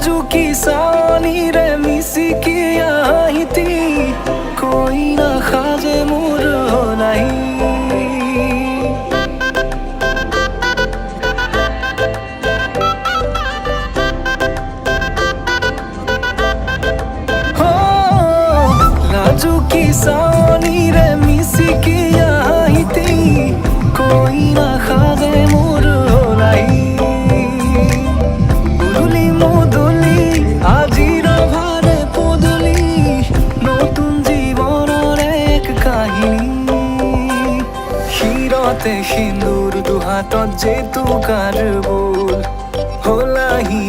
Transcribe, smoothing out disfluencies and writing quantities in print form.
लाजुकी सानी रे मिसिकी आहिती कोई ना खाजे मोर हो नहीं लाजुकी सानी रे मिसिकी आहिती कोई ना खाजे मोर हो नहीं উদুলি মুদুলি আজির ভারে পদুলি নতুন জীবনের এক কাহিনী শিরতে সিন্দুর দুহাতত যে তুকার বোল হলাহি